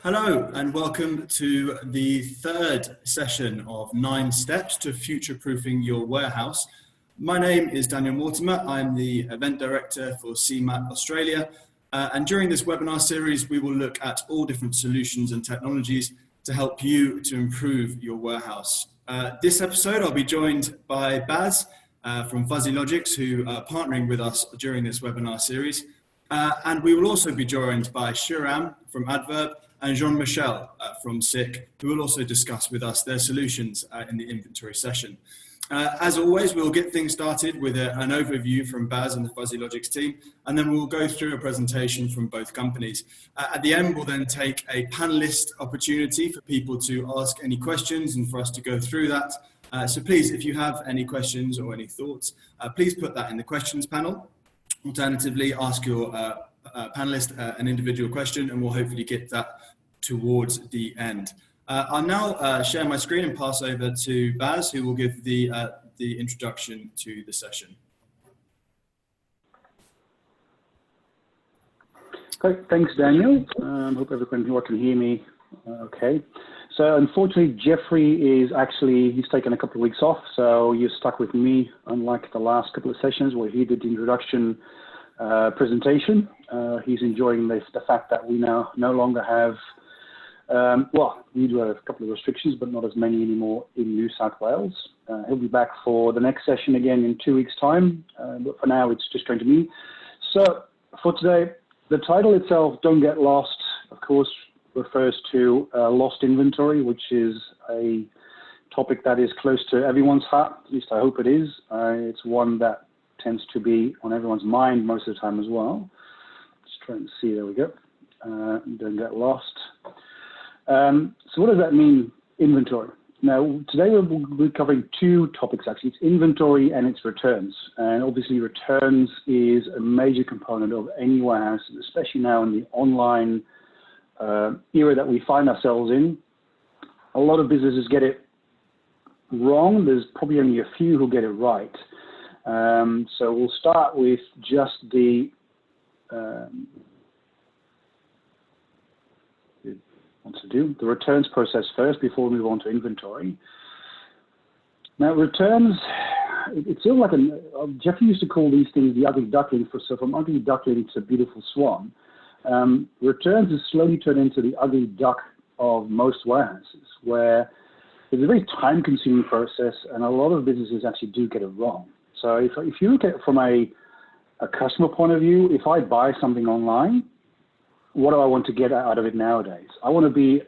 Hello and welcome to the third session of 9 Steps to Future-Proofing Your Warehouse. My name is Daniel Mortimer. I'm the Event Director for CMAT Australia. And during this webinar series, we will look at all different solutions and technologies to help you to improve your warehouse. This episode, I'll be joined by Baz from Fuzzy Logics, who are partnering with us during this webinar series. And we will also be joined by Shiram from Adverb and Jean-Michel from SICK, who will also discuss with us their solutions in the inventory session. As always, we'll get things started with an overview from Baz and the Fuzzy Logics team, and then we'll go through a presentation from both companies. At the end, we'll then take a panelist opportunity for people to ask any questions and for us to go through that. So please, if you have any questions or any thoughts, please put that in the questions panel. Alternatively, ask your panelist an individual question, and we'll hopefully get that towards the end. I'll now share my screen and pass over to Baz, who will give the introduction to the session. Great, thanks, Daniel. Hope everyone can hear me okay. So unfortunately, Jeffrey is he's taken a couple of weeks off, so you're stuck with me, unlike the last couple of sessions where he did the introduction presentation. He's enjoying the fact that we now no longer have, we do have a couple of restrictions, but not as many anymore in New South Wales. He'll be back for the next session again in 2 weeks' time, but for now it's just going to me. So for today, the title itself, Don't Get Lost, of course, refers to lost inventory, which is a topic that is close to everyone's heart. At least I hope it is. It's one that tends to be on everyone's mind most of the time as well. Just trying to see, there we go. Don't get lost. So what does that mean, inventory? Now, today we'll be covering 2 topics actually. It's inventory and it's returns. And obviously returns is a major component of any warehouse, especially now in the online era that we find ourselves in. A lot of businesses get it wrong. There's probably only a few who get it right. So we'll start with just the returns process first before we move on to inventory. Now returns, it's sort of like Jeffrey used to call these things the ugly duckling, so from ugly duckling to beautiful swan. Returns has slowly turned into the ugly duck of most warehouses, where it's a very time-consuming process, and a lot of businesses actually do get it wrong. So if you look at it from a customer point of view, if I buy something online, what do I want to get out of it nowadays? I want to be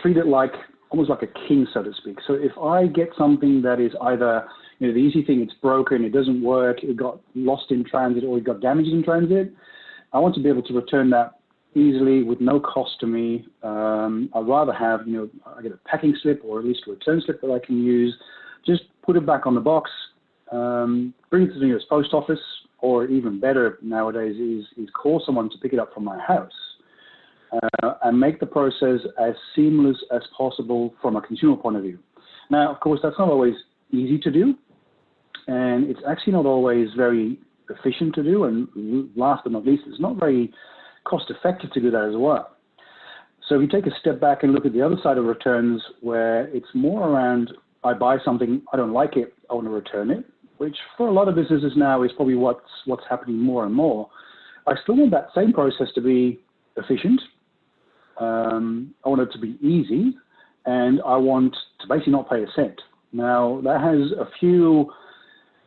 treated like almost like a king, so to speak. So if I get something that is either, the easy thing, it's broken, it doesn't work, it got lost in transit, or it got damaged in transit, I want to be able to return that easily with no cost to me. I'd rather have, I get a packing slip or at least a return slip that I can use, just put it back on the box, bring it to the nearest post office, or even better nowadays is call someone to pick it up from my house and make the process as seamless as possible from a consumer point of view. Now, of course, that's not always easy to do, and it's actually not always very efficient to do, and last but not least, it's not very cost effective to do that as well. So if you take a step back and look at the other side of returns, where it's more around, I buy something, I don't like it, I want to return it, which for a lot of businesses now is probably what's happening more and more. I still want that same process to be efficient. I want it to be easy, and I want to basically not pay a cent. Now, that has a few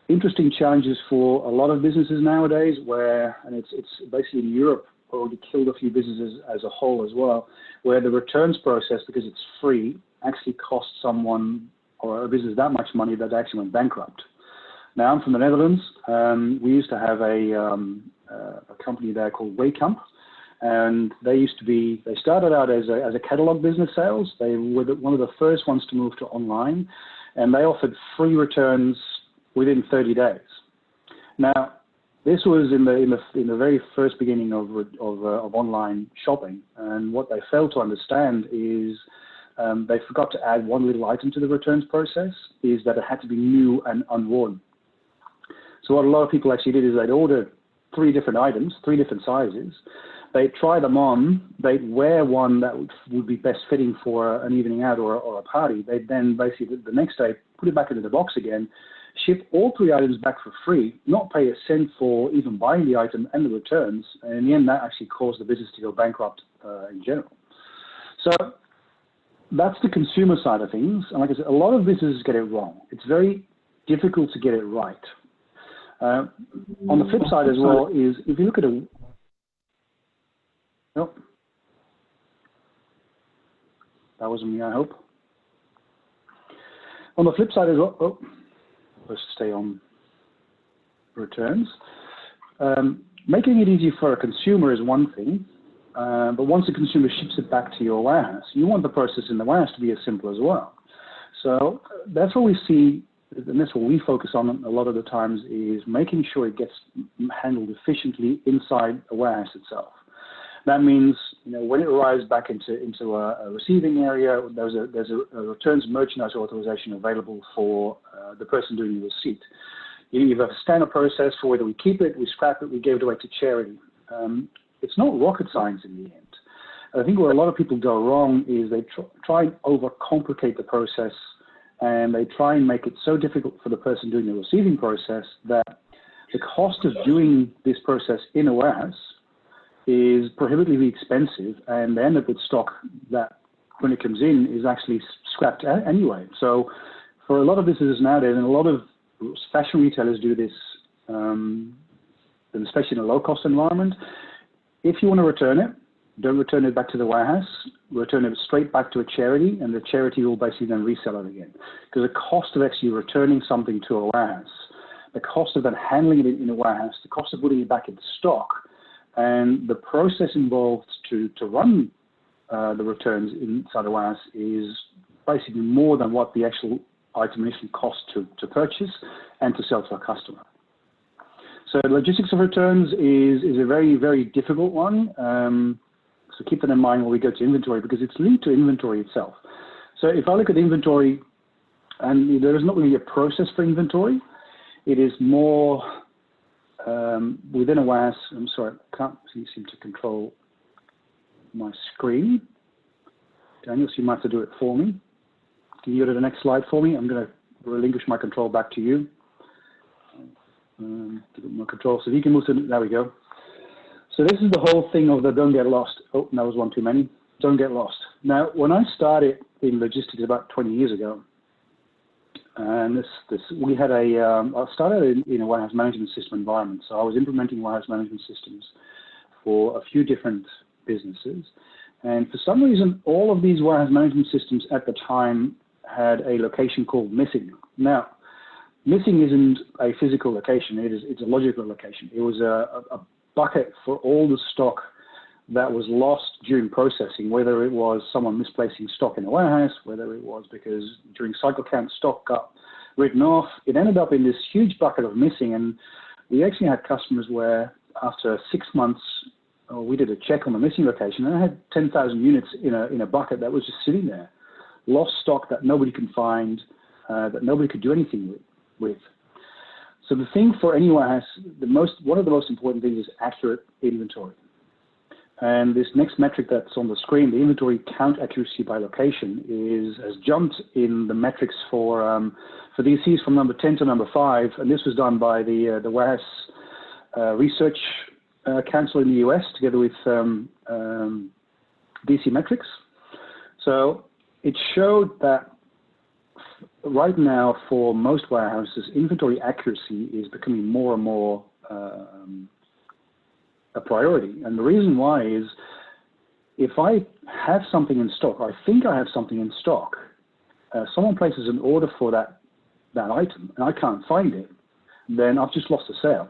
interesting challenges for a lot of businesses nowadays, and it's basically in Europe already killed a few businesses as a whole as well, where the returns process, because it's free, actually costs someone or a business that much money that they actually went bankrupt. Now, I'm from the Netherlands. We used to have a company there called Waycamp, and they started out as a catalog business sales. They were one of the first ones to move to online, and they offered free returns within 30 days. Now, this was in the very first beginning of online shopping, and what they failed to understand is they forgot to add one little item to the returns process, is that it had to be new and unworn. So what a lot of people actually did is they'd order 3 different items, 3 different sizes, they'd try them on, they'd wear one that would be best fitting for an evening out or a party. They'd then basically the next day put it back into the box again, ship all 3 items back for free, not pay a cent for even buying the item and the returns. And in the end, that actually caused the business to go bankrupt in general. So that's the consumer side of things. And like I said, a lot of businesses get it wrong. It's very difficult to get it right. On the flip side as well is if you look at nope. That wasn't me, I hope. On the flip side as well, let's stay on returns. Making it easy for a consumer is one thing, but once the consumer ships it back to your warehouse, you want the process in the warehouse to be as simple as well. So that's what we see, and that's what we focus on a lot of the times, is making sure it gets handled efficiently inside a warehouse itself. That means, when it arrives back into a receiving area, there's a returns merchandise authorization available for the person doing the receipt. You have a standard process for whether we keep it, we scrap it, we give it away to charity. It's not rocket science in the end. I think where a lot of people go wrong is they try and overcomplicate the process, and they try and make it so difficult for the person doing the receiving process that the cost of doing this process in a warehouse is prohibitively expensive, and they end up with stock that, when it comes in, is actually scrapped anyway. So for a lot of businesses nowadays, and a lot of fashion retailers do this, and especially in a low-cost environment, if you want to return it, don't return it back to the warehouse, return it straight back to a charity, and the charity will basically then resell it again. Because the cost of actually returning something to a warehouse, the cost of then handling it in a warehouse, the cost of putting it back into stock, and the process involved to run the returns inside the warehouse is basically more than what the actual item initially cost to purchase and to sell to a customer. So logistics of returns is a very, very difficult one. So keep that in mind when we go to inventory, because it's linked to inventory itself. So if I look at inventory, and there is not really a process for inventory, it is more within a warehouse. I'm sorry, I can't seem to control my screen. Daniel, so you might have to do it for me. Can you go to the next slide for me? I'm going to relinquish my control back to you. Give it my control. So if you can move to, there we go. So this is the whole thing of the don't get lost. Oh, that was one too many. Don't get lost. Now, when I started in logistics about 20 years ago, and we had I started in a warehouse management system environment. So I was implementing warehouse management systems for a few different businesses. And for some reason, all of these warehouse management systems at the time had a location called missing. Now, missing isn't a physical location. It's a logical location. It was a bucket for all the stock that was lost during processing, whether it was someone misplacing stock in a warehouse, whether it was because during cycle count stock got written off. It ended up in this huge bucket of missing, and we actually had customers where after 6 months, we did a check on the missing location, and I had 10,000 units in a bucket that was just sitting there, lost stock that nobody could find, that nobody could do anything with. So the thing for any warehouse, one of the most important things is accurate inventory. And this next metric that's on the screen, the inventory count accuracy by location, has jumped in the metrics for DCs from number 10 to number 5, and this was done by the Warehouse Research Council in the US together with DC Metrics. So it showed that right now for most warehouses, inventory accuracy is becoming more and more a priority. And the reason why is if I have something in stock, I think I have something in stock, someone places an order for that item and I can't find it, then I've just lost a sale.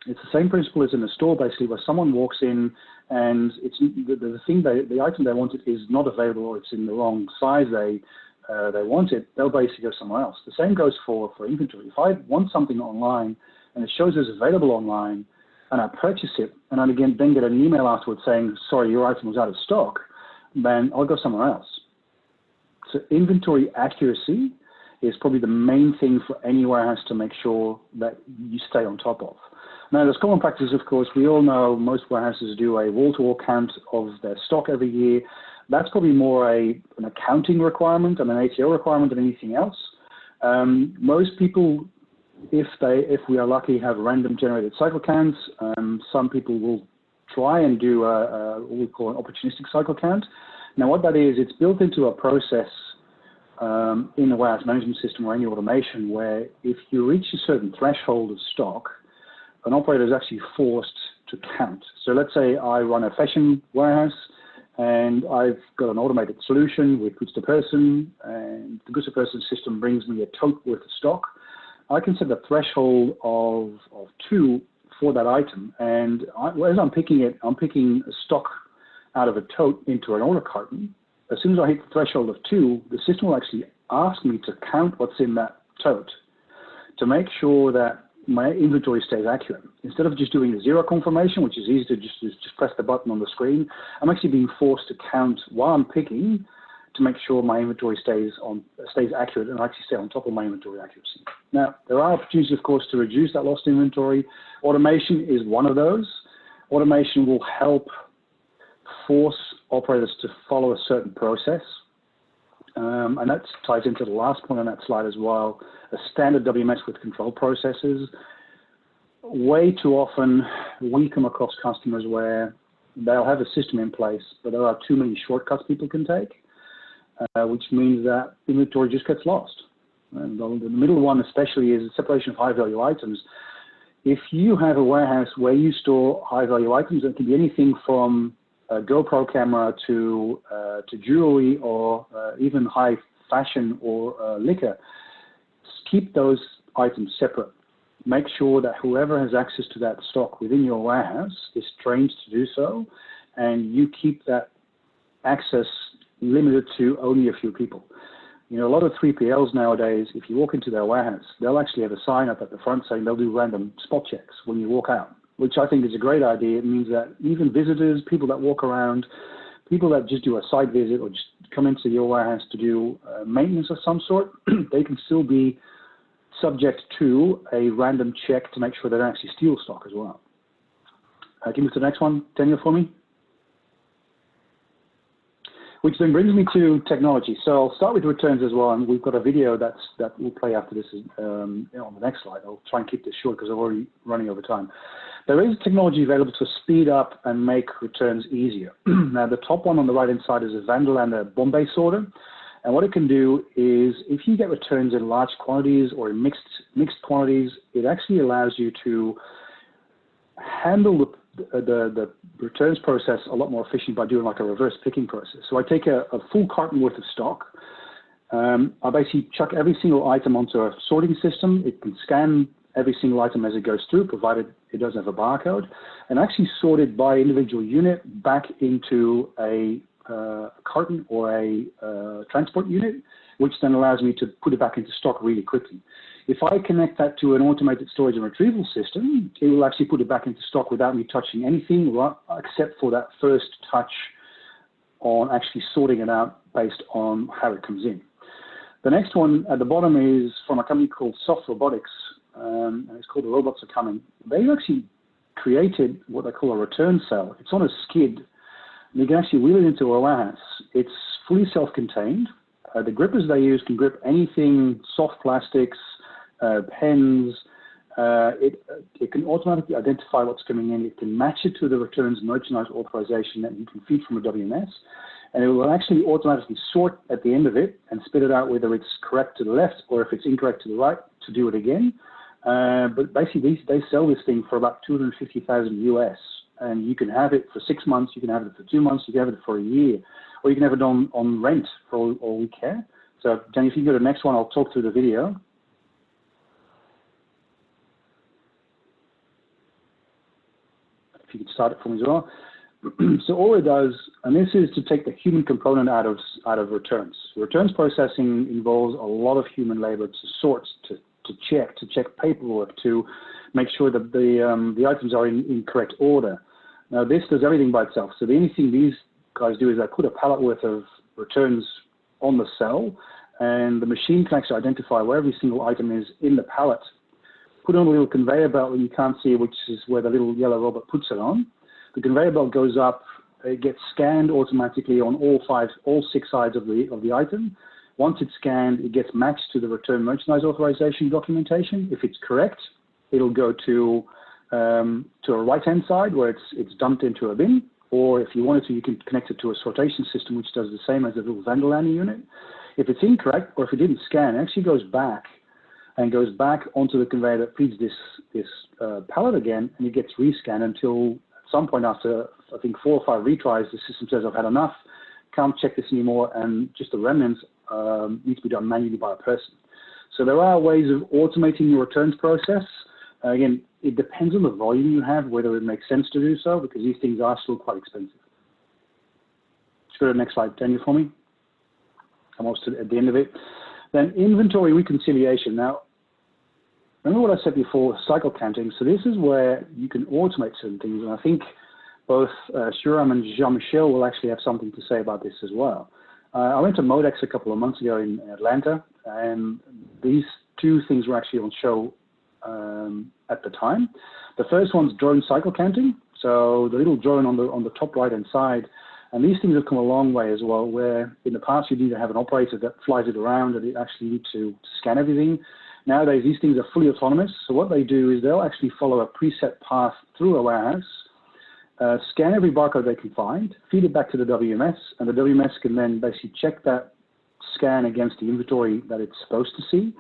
It's the same principle as in a store, basically, where someone walks in and it's the item they wanted is not available, or it's in the wrong size they want it, they'll basically go somewhere else. The same goes for inventory. If I want something online and it shows it's available online and I purchase it and I then get an email afterwards saying, sorry, your item was out of stock, then I'll go somewhere else. So inventory accuracy is probably the main thing for any warehouse to make sure that you stay on top of. Now, there's common practice, of course. We all know most warehouses do a wall-to-wall count of their stock every year. That's probably more an accounting requirement and an ATO requirement than anything else. Most people, if we are lucky, have random generated cycle counts. Some people will try and do what we call an opportunistic cycle count. Now, what that is, it's built into a process in the warehouse management system or any automation where if you reach a certain threshold of stock, an operator is actually forced to count. So let's say I run a fashion warehouse and I've got an automated solution with goods to person, and the goods to person system brings me a tote worth of stock. I can set a threshold of 2 for that item, and as I'm picking it, I'm picking a stock out of a tote into an order carton. As soon as I hit the threshold of 2, the system will actually ask me to count what's in that tote to make sure that my inventory stays accurate. Instead of just doing a 0 confirmation, which is easy to just press the button on the screen, I'm actually being forced to count while I'm picking to make sure my inventory stays accurate and actually stay on top of my inventory accuracy. Now, there are opportunities, of course, to reduce that lost inventory. Automation is one of those. Automation will help force operators to follow a certain process. And that ties into the last point on that slide as well, a standard WMS with control processes. Way too often, we come across customers where they'll have a system in place, but there are too many shortcuts people can take, which means that inventory just gets lost. And the middle one especially is separation of high-value items. If you have a warehouse where you store high-value items, it can be anything from a GoPro camera to jewelry or even high fashion or liquor. Keep those items separate. Make sure that whoever has access to that stock within your warehouse is trained to do so, and you keep that access limited to only a few people. You know, a lot of 3PLs nowadays, if you walk into their warehouse, they'll actually have a sign up at the front saying they'll do random spot checks when you walk out, which I think is a great idea. It means that even visitors, people that walk around, people that just do a site visit or just come into your warehouse to do maintenance of some sort, they can still be subject to a random check to make sure they don't actually steal stock as well. Can you move to the next one, Daniel, for me? Which then brings me to technology. So I'll start with returns as well, and we've got a video that will play after this on the next slide. I'll try and keep this short because I'm already running over time. There is technology available to speed up and make returns easier. Now, the top one on the right-hand side is a Vanderlander Bombay sorter. And what it can do is, if you get returns in large quantities or in mixed quantities, it actually allows you to handle the returns process a lot more efficient by doing like a reverse picking process. So I take a full carton worth of stock. I basically chuck every single item onto a sorting system. It can scan every single item as it goes through, provided it doesn't have a barcode, and actually sort it by individual unit back into a carton or a transport unit, which then allows me to put it back into stock really quickly. If I connect that to an automated storage and retrieval system, it will actually put it back into stock without me touching anything except for that first touch on actually sorting it out based on how it comes in. The next one at the bottom is from a company called Soft Robotics, and it's called The Robots Are Coming. They've actually created what they call a return cell. It's on a skid. You can actually wheel it into a warehouse. It's fully self-contained. The grippers they use can grip anything, soft plastics, pens. It can automatically identify what's coming in. It can match it to the returns merchandise authorization that you can feed from a WMS. And it will actually automatically sort at the end of it and spit it out whether it's correct to the left or if it's incorrect to the right to do it again. But basically, they sell this thing for about $250,000 US. And you can have it for 6 months, you can have it for 2 months, you can have it for a year, or you can have it on rent for all we care. So, Jenny, if you go to the next one, I'll talk through the video. If you could start it for me as well. So all it does, and this is to take the human component out of returns. Returns processing involves a lot of human labor to sort, to check paperwork, to make sure that the items are in correct order. Now, this does everything by itself. So the only thing these guys do is they put a pallet worth of returns on the cell, and the machine can actually identify where every single item is in the pallet. put on a little conveyor belt that you can't see, which is where the little yellow robot puts it on. The conveyor belt goes up, it gets scanned automatically on all six sides of the item. Once it's scanned, it gets matched to the return merchandise authorization documentation. If it's correct, it'll go to a right-hand side where it's dumped into a bin. Or if you wanted to, you can connect it to a sortation system, which does the same as a little vendor landing unit. If it's incorrect, or if it didn't scan, it actually goes back onto the conveyor that feeds this pallet again, and it gets rescanned until at some point after, I think, 4 or 5 retries, the system says, I've had enough, can't check this anymore, and just the remnants need to be done manually by a person. So there are ways of automating your returns process. Again, it depends on the volume you have, whether it makes sense to do so, because these things are still quite expensive. Let's go to the next slide, Daniel, for me. I'm almost at the end of it. Then inventory reconciliation. Now, remember what I said before, cycle counting. So this is where you can automate certain things, and I think both Shuram and Jean-Michel will actually have something to say about this as well. I went to Modex a couple of months ago in Atlanta, and these two things were actually on show at the time. The first one's drone cycle counting. So the little drone on the top right-hand side, and these things have come a long way as well, where in the past you need to have an operator that flies it around and it actually need to scan everything. Nowadays, these things are fully autonomous. So what they do is they'll actually follow a preset path through a warehouse, scan every barcode they can find, feed it back to the WMS, and the WMS can then basically check that scan against the inventory that it's supposed to see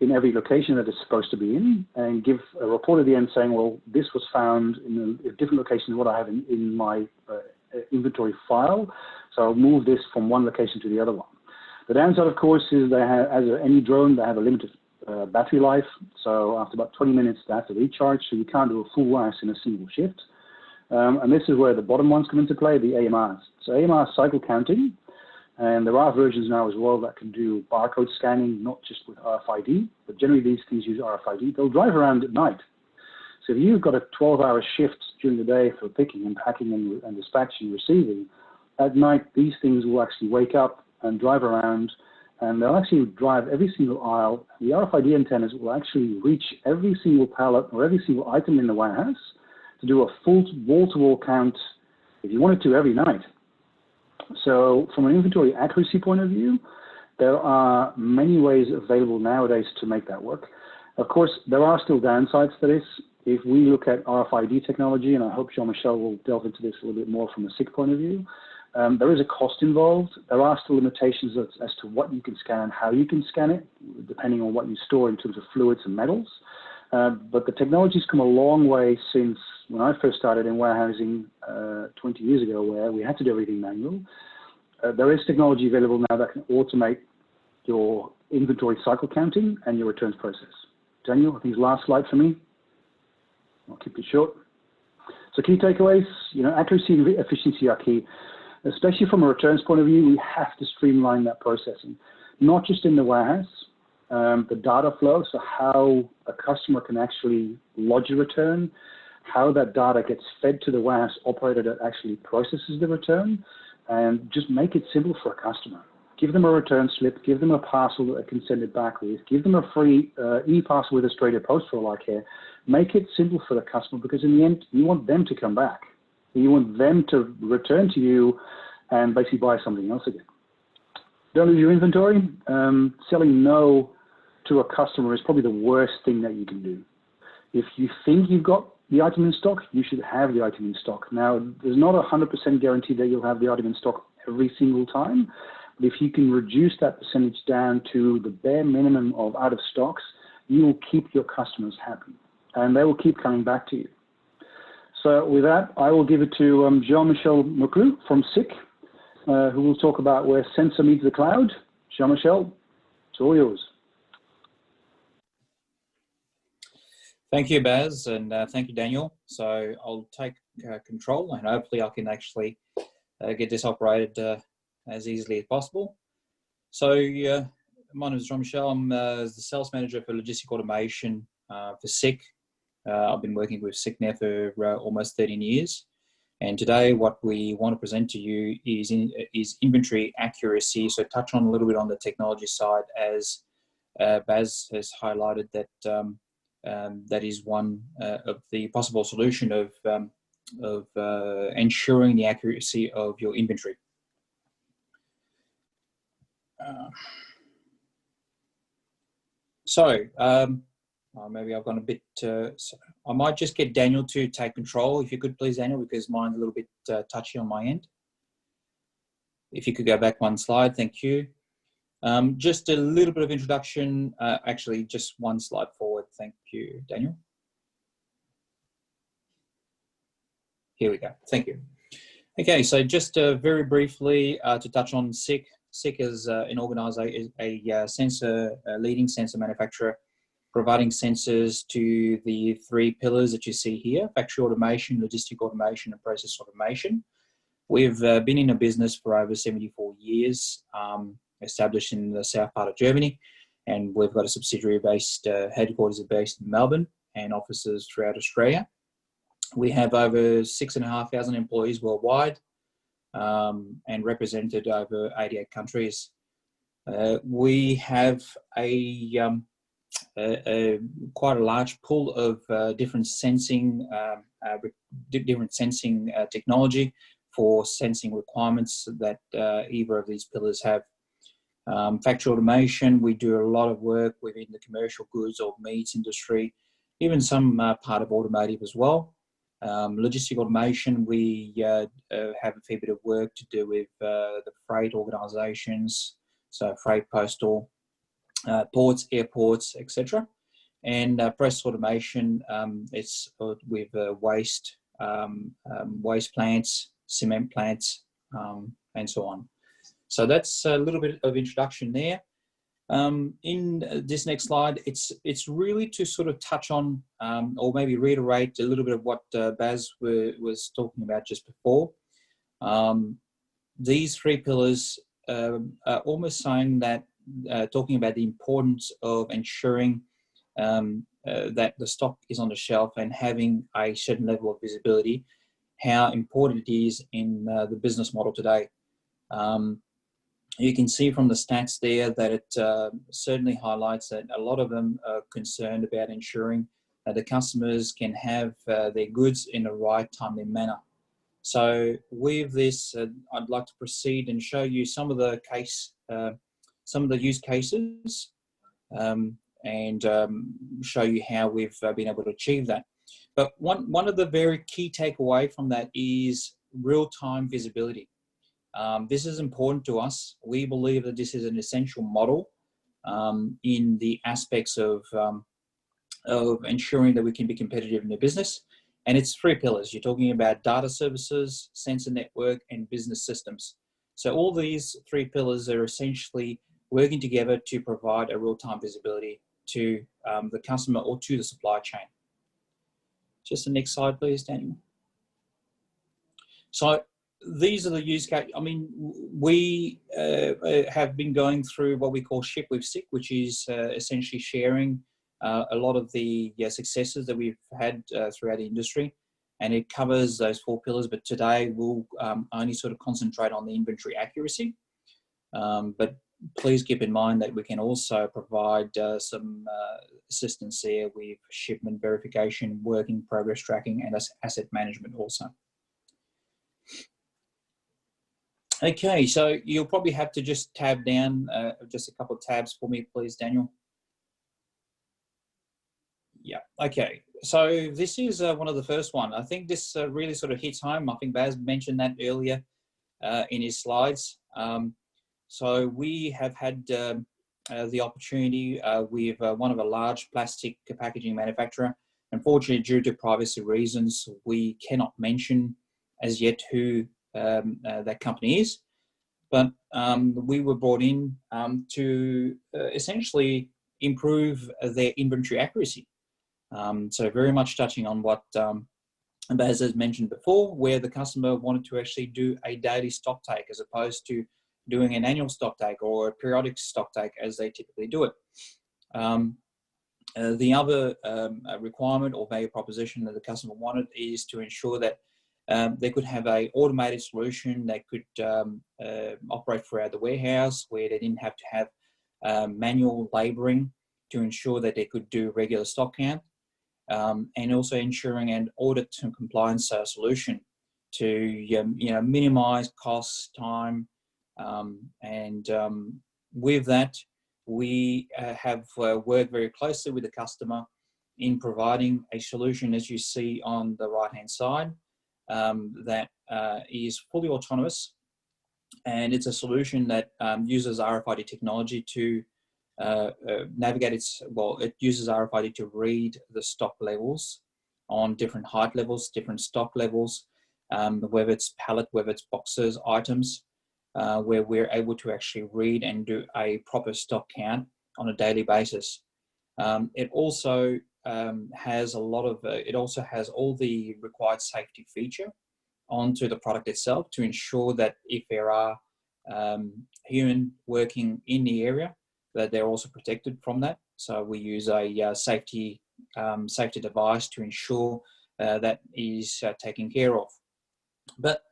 in every location that it's supposed to be in, and give a report at the end saying, well, this was found in a different location than what I have in my inventory file, so I'll move this from one location to the other one. The downside, of course, is they have, as any drone, they have a limited battery life, so after about 20 minutes they have to recharge, so you can't do a full wash in a single shift. And this is where the bottom ones come into play, the AMRs. So AMR cycle counting, and there are versions now as well that can do barcode scanning, not just with RFID, but generally these things use RFID. They'll drive around at night. So if you've got a 12-hour shift during the day for picking and packing and dispatching, receiving, at night these things will actually wake up and drive around, and they'll actually drive every single aisle. The RFID antennas will actually reach every single pallet or every single item in the warehouse to do a full wall-to-wall count, if you wanted to, every night. So from an inventory accuracy point of view, there are many ways available nowadays to make that work. Of course, there are still downsides to this. If we look at RFID technology, and I hope Jean-Michel will delve into this a little bit more from a SICK point of view, there is a cost involved. There are still limitations as to what you can scan and how you can scan it, depending on what you store in terms of fluids and metals. But the technology's come a long way since when I first started in warehousing 20 years ago, where we had to do everything manual. There is technology available now that can automate your inventory cycle counting and your returns process. Daniel, I think it's last slide for me. I'll keep it short. So key takeaways, accuracy and efficiency are key. Especially from a returns point of view, we have to streamline that processing, not just in the warehouse, the data flow, so how a customer can actually lodge a return, how that data gets fed to the warehouse operator that actually processes the return, and just make it simple for a customer. Give them a return slip, give them a parcel that they can send it back with, give them a free e-parcel with Australia Post for all I care. Make it simple for the customer, because in the end, you want them to come back. You want them to return to you and basically buy something else again. Don't lose your inventory. Selling no to a customer is probably the worst thing that you can do. If you think you've got the item in stock, you should have the item in stock. Now, there's not a 100% guarantee that you'll have the item in stock every single time, but if you can reduce that percentage down to the bare minimum of out of stocks, you will keep your customers happy, and they will keep coming back to you. So with that, I will give it to Jean-Michel Maclou from SICK, who will talk about where sensor meets the cloud. Jean-Michel, it's all yours. Thank you, Baz, and thank you, Daniel. So I'll take control, and hopefully I can actually get this operated as easily as possible. So my name is Jean-Michel. I'm the sales manager for logistic automation for SICK. I've been working with SICK now for almost 13 years. And today what we want to present to you is inventory accuracy. So touch on a little bit on the technology side, as Baz has highlighted that that is one of the possible solution of ensuring the accuracy of your inventory. Maybe I've gone a bit, so I might just get Daniel to take control, if you could please, Daniel, because mine's a little bit touchy on my end. If you could go back one slide, thank you. Just a little bit of introduction, actually just one slide forward, thank you, Daniel. Here we go, thank you. Okay, so just very briefly to touch on SICK. SICK is an organisation, a leading sensor manufacturer, providing sensors to the three pillars that you see here: factory automation, logistic automation, and process automation. We've been in a business for over 74 years, established in the south part of Germany, and we've got a subsidiary based, headquarters are based in Melbourne, and offices throughout Australia. We have over 6,500 employees worldwide, and represented over 88 countries. We have quite a large pool of different sensing technology for sensing requirements that either of these pillars have. Factory automation, we do a lot of work within the commercial goods or meats industry, even some part of automotive as well. Logistic automation, we have a fair bit of work to do with the freight organisations, so freight, postal, ports, airports, etc. And process automation, it's with waste plants, cement plants, and so on. So that's a little bit of introduction there. In this next slide, it's really to sort of touch on or maybe reiterate a little bit of what Baz was talking about just before. These three pillars are almost saying that, talking about the importance of ensuring that the stock is on the shelf and having a certain level of visibility, how important it is in the business model today. You can see from the stats there that it certainly highlights that a lot of them are concerned about ensuring that the customers can have their goods in the right timely manner. So with this, I'd like to proceed and show you some of the use cases, and show you how we've been able to achieve that. But one of the very key takeaway from that is real-time visibility. This is important to us. We believe that this is an essential model in the aspects of ensuring that we can be competitive in the business. And it's three pillars. You're talking about data services, sensor network, and business systems. So all these three pillars are essentially working together to provide a real-time visibility to the customer or to the supply chain. Just the next slide, please, Daniel. So these are the use cases. I mean, we have been going through what we call Ship with SICK, which is essentially sharing a lot of the successes that we've had throughout the industry, and it covers those four pillars. But today we'll only sort of concentrate on the inventory accuracy. But please keep in mind that we can also provide some assistance there with shipment verification, work in progress tracking, and asset management also. Okay, so you'll probably have to just tab down just a couple of tabs for me, please, Daniel. Yeah, okay. So this is one of the first one. I think this really sort of hits home. I think Baz mentioned that earlier in his slides. So we have had the opportunity with one of a large plastic packaging manufacturer. Unfortunately, due to privacy reasons, we cannot mention as yet who that company is, but we were brought in to essentially improve their inventory accuracy. So very much touching on what Baz has mentioned before, where the customer wanted to actually do a daily stock take as opposed to doing an annual stock take or a periodic stock take as they typically do it. The other requirement or value proposition that the customer wanted is to ensure that they could have an automated solution that could operate throughout the warehouse, where they didn't have to have manual labouring to ensure that they could do regular stock count. and also ensuring an audit and compliance solution to minimize costs, time, and with that, we have worked very closely with the customer in providing a solution, as you see on the right-hand side, that is fully autonomous, and it's a solution that uses RFID technology to navigate it uses RFID to read the stock levels on different height levels, different stock levels, whether it's pallet, whether it's boxes, items, where we're able to actually read and do a proper stock count on a daily basis. It also has it also has all the required safety feature onto the product itself to ensure that if there are human working in the area, that they're also protected from that. So we use a safety device to ensure that is taken care of. But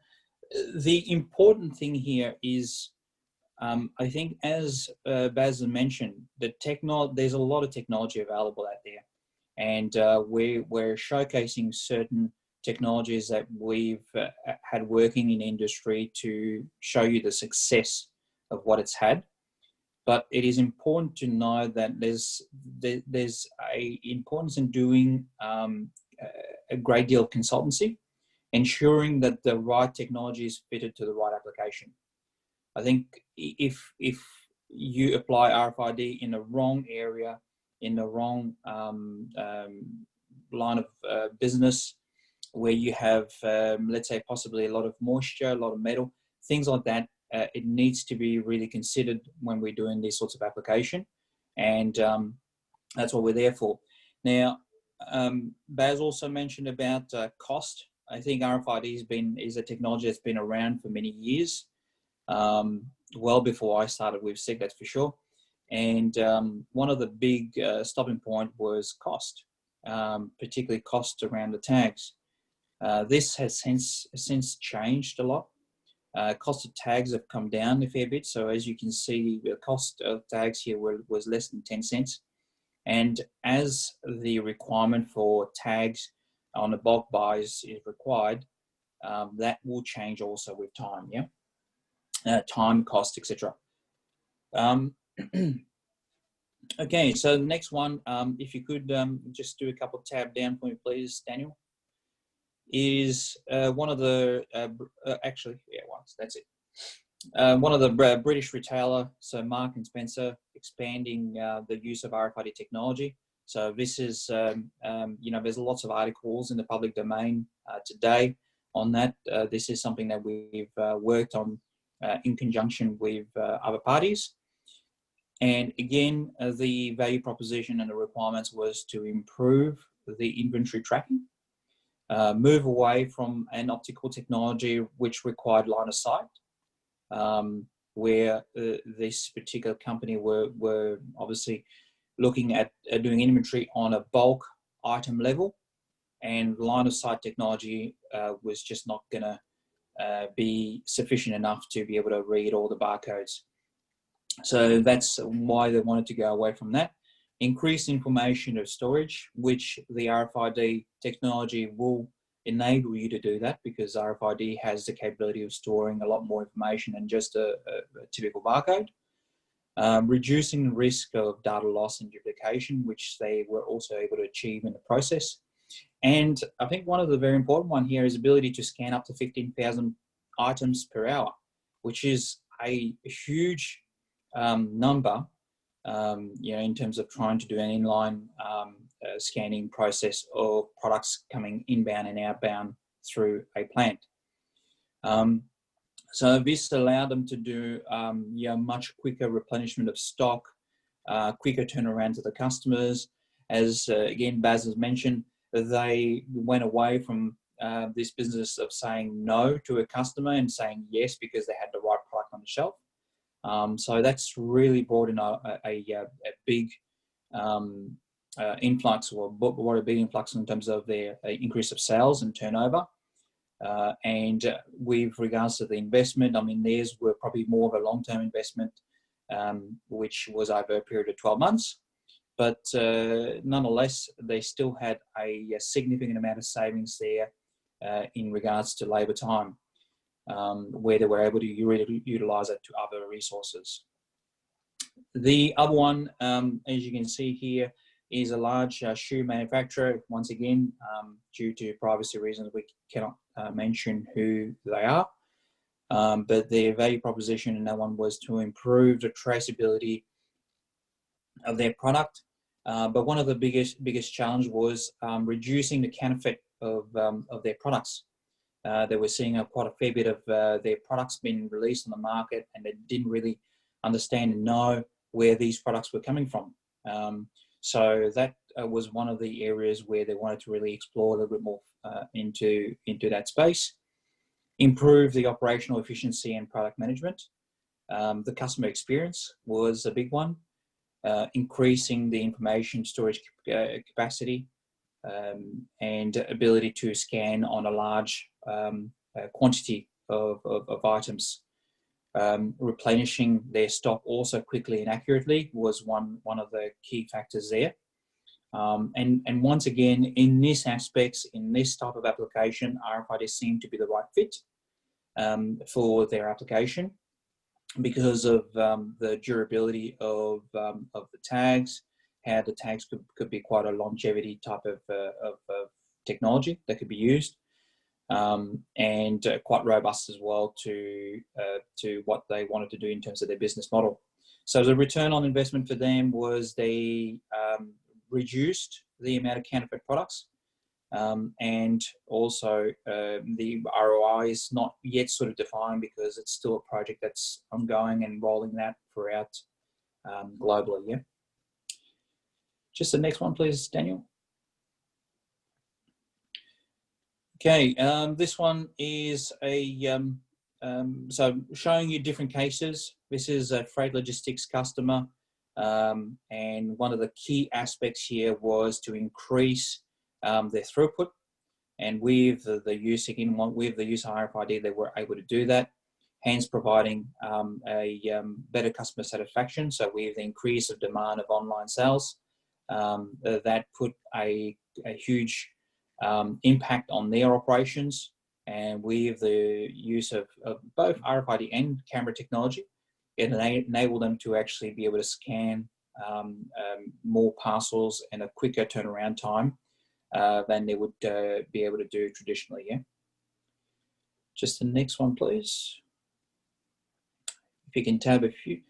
the important thing here is, I think, as Baz mentioned, there's a lot of technology available out there, and we're showcasing certain technologies that we've had working in industry to show you the success of what it's had. But it is important to know that there's a importance in doing a great deal of consultancy, ensuring that the right technology is fitted to the right application. I think if you apply RFID in the wrong area, in the wrong line of business, where you have, let's say, possibly a lot of moisture, a lot of metal, things like that, it needs to be really considered when we're doing these sorts of application, and that's what we're there for. Now, Baz also mentioned about cost. I think RFID is a technology that's been around for many years, well before I started with SIG, that's for sure. And one of the big stopping point was cost, particularly cost around the tags. This has since changed a lot. Cost of tags have come down a fair bit. So as you can see, the cost of tags here was less than 10 cents. And as the requirement for tags on the bulk buys is required, that will change also with time, time, cost, etc. Okay, so the next one, if you could just do a couple of tab down for me, please, Daniel, is one of the, that's it. One of the British retailer, so Mark and Spencer, expanding the use of RFID technology. So this is, there's lots of articles in the public domain today on that. This is something that we've worked on in conjunction with other parties. And again, the value proposition and the requirements was to improve the inventory tracking, move away from an optical technology which required line of sight, where this particular company were obviously looking at doing inventory on a bulk item level, and line of sight technology was just not going to be sufficient enough to be able to read all the barcodes. So that's why they wanted to go away from that. Increase information of storage, which the RFID technology will enable you to do that, because RFID has the capability of storing a lot more information than just a typical barcode. Reducing the risk of data loss and duplication, which they were also able to achieve in the process. And I think one of the very important one here is ability to scan up to 15,000 items per hour, which is a huge number, in terms of trying to do an inline scanning process of products coming inbound and outbound through a plant. So this allowed them to do much quicker replenishment of stock, quicker turnaround to the customers. As again, Baz has mentioned, they went away from this business of saying no to a customer and saying yes because they had the right product on the shelf. So that's really brought in a big influx, or what a big influx in terms of their increase of sales and turnover. And with regards to the investment, I mean, theirs were probably more of a long-term investment, which was over a period of 12 months. but nonetheless, they still had a significant amount of savings there in regards to labour time, where they were able to utilise it to other resources. The other one, as you can see here, is a large shoe manufacturer. Once again, due to privacy reasons, we cannot mention who they are. But their value proposition in that one was to improve the traceability of their product. But one of the biggest challenge was reducing the counterfeit of their products. They were seeing quite a fair bit of their products being released on the market, and they didn't really understand and know where these products were coming from. So that was one of the areas where they wanted to really explore a little bit more into that space. Improve the operational efficiency and product management. The customer experience was a big one. Increasing the information storage capacity and ability to scan on a large quantity of items. Replenishing their stock also quickly and accurately was one of the key factors there. And once again, in this aspects, in this type of application, RFID seemed to be the right fit for their application because of the durability of the tags, how the tags could be quite a longevity type of technology that could be used, and quite robust as well to what they wanted to do in terms of their business model. So the return on investment for them was they reduced the amount of counterfeit products, and also the ROI is not yet sort of defined because it's still a project that's ongoing and rolling that throughout globally. Yeah. Just the next one, please, Daniel. Okay, this one is so showing you different cases. This is a freight logistics customer, and one of the key aspects here was to increase their throughput, and with the use of RFID, they were able to do that, hence providing a better customer satisfaction. So with the increase of demand of online sales, that put a huge impact on their operations, and with the use of both RFID and camera technology, it enabled them to actually be able to scan more parcels in a quicker turnaround time than they would be able to do traditionally. Yeah. Just the next one, please. If you can tab a few.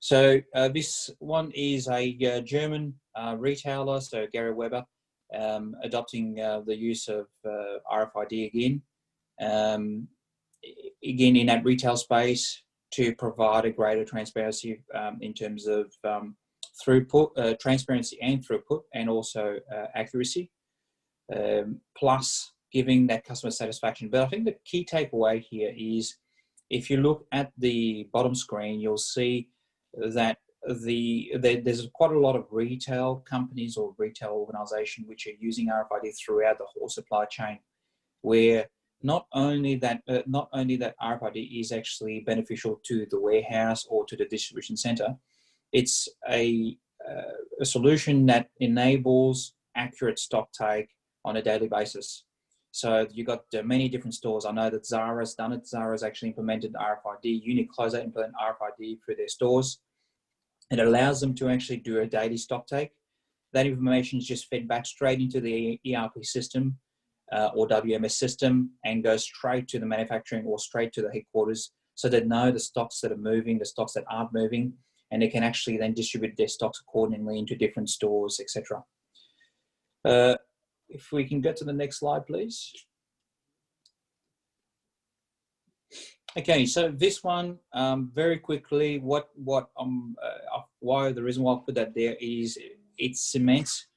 So this one is a German retailer, so Gary Weber, adopting the use of RFID again. Again, in that retail space, to provide a greater transparency in terms of throughput, transparency and throughput, and also accuracy, plus giving that customer satisfaction. But I think the key takeaway here is, if you look at the bottom screen, you'll see that there's quite a lot of retail companies or retail organisations which are using RFID throughout the whole supply chain, where not only that RFID is actually beneficial to the warehouse or to the distribution centre, it's a solution that enables accurate stock take on a daily basis. So you've got many different stores. I know that Zara's done it. Zara's actually implemented RFID. Uniqlo's implemented RFID for their stores. It allows them to actually do a daily stock take. That information is just fed back straight into the ERP system or WMS system, and goes straight to the manufacturing or straight to the headquarters, so they know the stocks that are moving, the stocks that aren't moving, and they can actually then distribute their stocks accordingly into different stores, etc. If we can get to the next slide, please. Okay, so this one, very quickly, why the reason why I put that there is it cements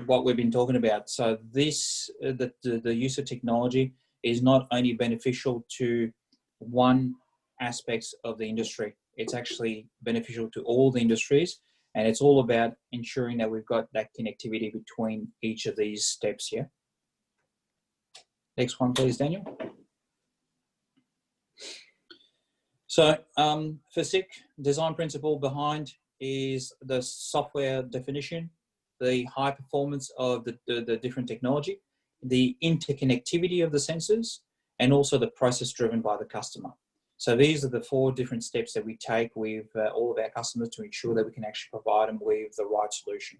what we've been talking about. So this, the use of technology is not only beneficial to one aspects of the industry, it's actually beneficial to all the industries, and it's all about ensuring that we've got that connectivity between each of these steps here. Next one, please, Daniel. So FSIC, design principle behind is the software definition, the high performance of the different technology, the interconnectivity of the sensors, and also the process driven by the customer. So these are the 4 different steps that we take with all of our customers to ensure that we can actually provide them with the right solution.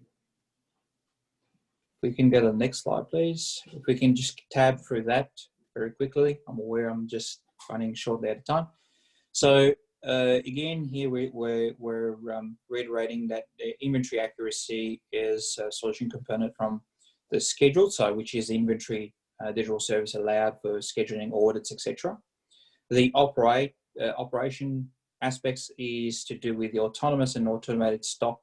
If we can go to the next slide, please. If we can just tab through that very quickly. I'm aware I'm just running shortly out of time. So again, here we're reiterating that the inventory accuracy is a solution component from the schedule, so which is inventory digital service allowed for scheduling audits, etc. The operation aspects is to do with the autonomous and automated stock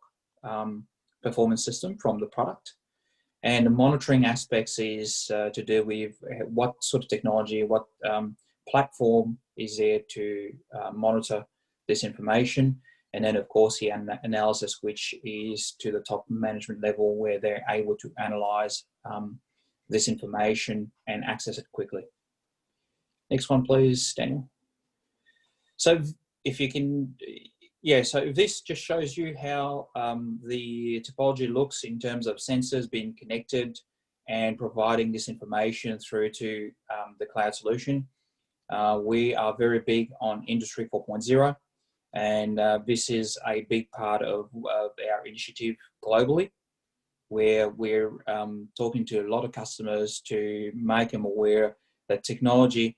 performance system from the product. And the monitoring aspects is to do with what sort of technology, what platform is there to monitor this information. And then, of course, the analysis, which is to the top management level where they're able to analyze this information and access it quickly. Next one, please, Daniel. So if you can, yeah, so this just shows you how the topology looks in terms of sensors being connected and providing this information through to the cloud solution. We are very big on Industry 4.0, and this is a big part of our initiative globally, where we're talking to a lot of customers to make them aware that technology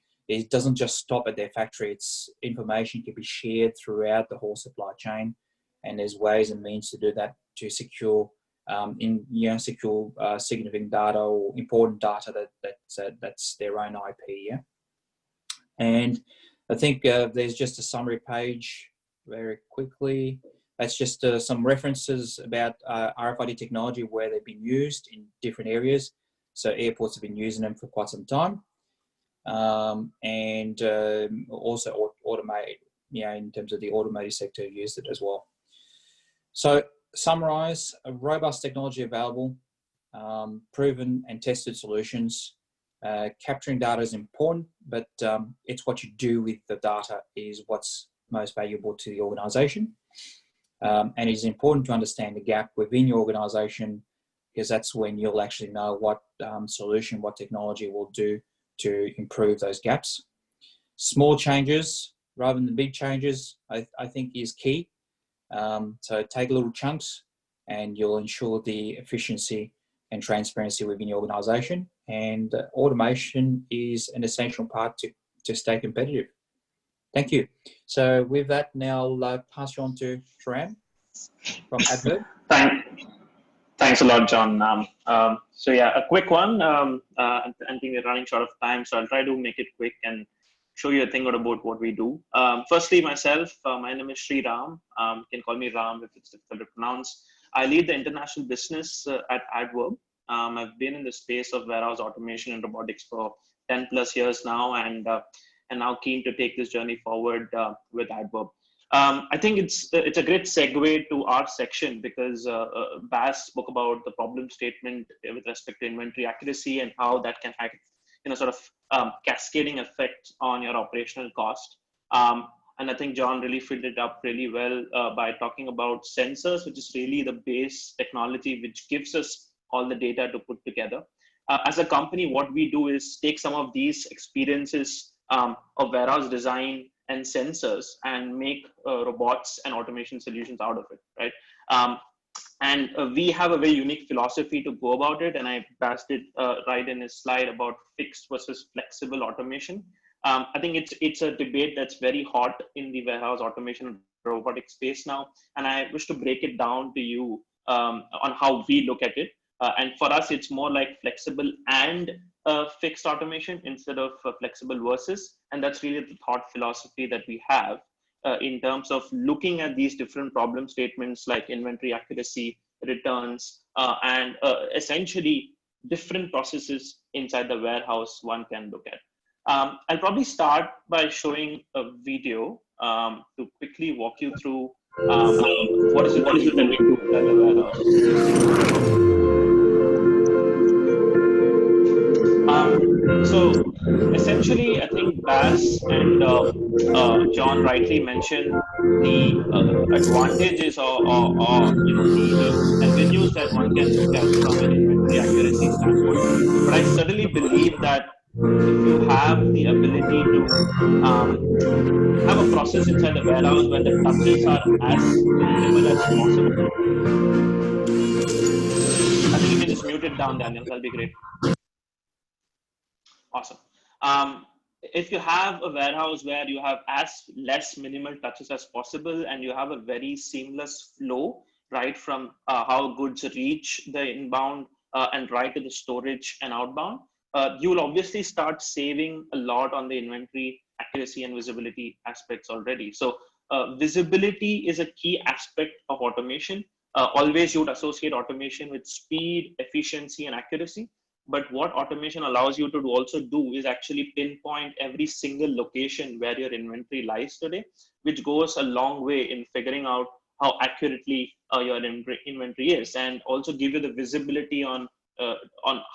doesn't just stop at their factory. It's information can be shared throughout the whole supply chain, and there's ways and means to do that to secure significant data or important data that's their own IP. Yeah, and I think there's just a summary page very quickly. That's just some references about RFID technology where they've been used in different areas. So airports have been using them for quite some time. And also automated, in terms of the automotive sector used it as well. So summarize, a robust technology available, proven and tested solutions. Capturing data is important, but it's what you do with the data is what's most valuable to the organization. And it's important to understand the gap within your organization, because that's when you'll actually know what solution, what technology will do to improve those gaps. Small changes rather than big changes, I think is key. So take little chunks and you'll ensure the efficiency and transparency within your organization. And automation is an essential part to stay competitive. Thank you. So with that, now I'll pass you on to Sharam from Adverb. Thanks a lot, John. So yeah, a quick one. I think we're running short of time, so I'll try to make it quick and show you a thing about what we do. Firstly, myself, my name is Sri Ram. You can call me Ram if it's difficult to pronounce. I lead the international business at Adverb. I've been in the space of warehouse automation and robotics for 10 plus years now, and now keen to take this journey forward with Adverb. I think it's a great segue to our section, because Baz spoke about the problem statement with respect to inventory accuracy and how that can have cascading effect on your operational cost. And I think John really filled it up really well by talking about sensors, which is really the base technology which gives us all the data to put together. As a company, what we do is take some of these experiences of warehouse design and sensors and make robots and automation solutions out of it, right? And we have a very unique philosophy to go about it, and I passed it right in his slide about fixed versus flexible automation. I think it's a debate that's very hot in the warehouse automation and robotic space now, and I wish to break it down to you on how we look at it. And for us, it's more like flexible and fixed automation instead of flexible versus. And that's really the thought philosophy that we have in terms of looking at these different problem statements like inventory accuracy, returns, and essentially different processes inside the warehouse one can look at. I'll probably start by showing a video to quickly walk you through what is it that we do at the warehouse. So essentially, I think Baz and John rightly mentioned the advantages or the avenues that one can look at from an inventory accuracy standpoint. But I certainly believe that if you have the ability to um, have a process inside the warehouse where the touches are as minimal as possible, I think you can just mute it down, Daniel. That'll be great. Awesome. If you have a warehouse where you have as less minimal touches as possible and you have a very seamless flow, right, from how goods reach the inbound and right to the storage and outbound, you will obviously start saving a lot on the inventory accuracy and visibility aspects already. So visibility is a key aspect of automation. Always you would associate automation with speed, efficiency, and accuracy. But what automation allows you to also do is actually pinpoint every single location where your inventory lies today, which goes a long way in figuring out how accurately your inventory is, and also give you the visibility on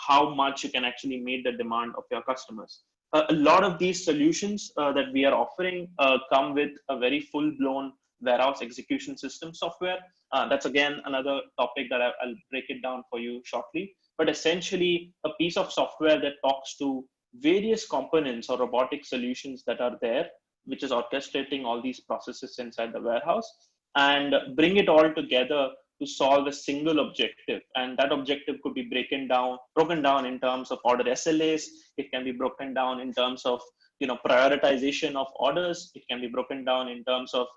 how much you can actually meet the demand of your customers. A lot of these solutions that we are offering come with a very full-blown warehouse execution system software. That's again another topic that I'll break it down for you shortly. But essentially a piece of software that talks to various components or robotic solutions that are there, which is orchestrating all these processes inside the warehouse, and bring it all together to solve a single objective. And that objective could be broken down in terms of order SLAs. It can be broken down in terms of prioritization of orders. It can be broken down in terms of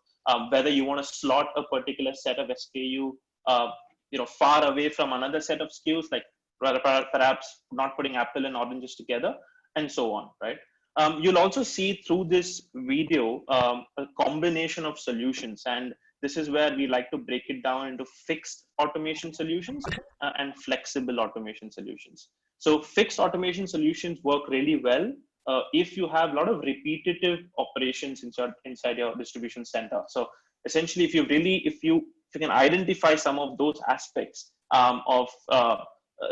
whether you want to slot a particular set of SKU far away from another set of SKUs, like perhaps not putting apple and oranges together, and so on, right? You'll also see through this video a combination of solutions, and this is where we like to break it down into fixed automation solutions and flexible automation solutions. So fixed automation solutions work really well if you have a lot of repetitive operations inside your distribution center. So essentially, if you can identify some of those aspects of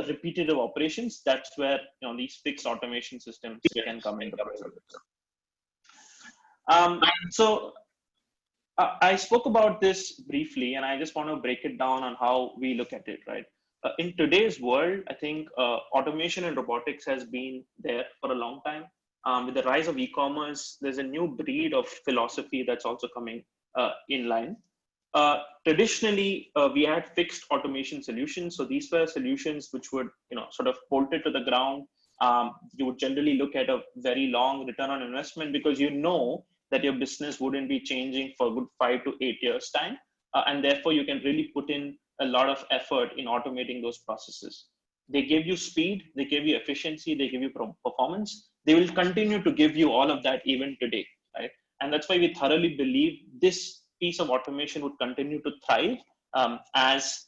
repetitive operations, that's where these fixed automation systems can come into play. So I spoke about this briefly, and I just want to break it down on how we look at it, right? In today's world, I think automation and robotics has been there for a long time. With the rise of e-commerce, there's a new breed of philosophy that's also coming in line. Traditionally, we had fixed automation solutions. So these were solutions which would, sort of bolted to the ground. You would generally look at a very long return on investment because that your business wouldn't be changing for a good 5 to 8 years time. And therefore, you can really put in a lot of effort in automating those processes. They give you speed, they give you efficiency, they give you performance. They will continue to give you all of that even today, right? And that's why we thoroughly believe this piece of automation would continue to thrive as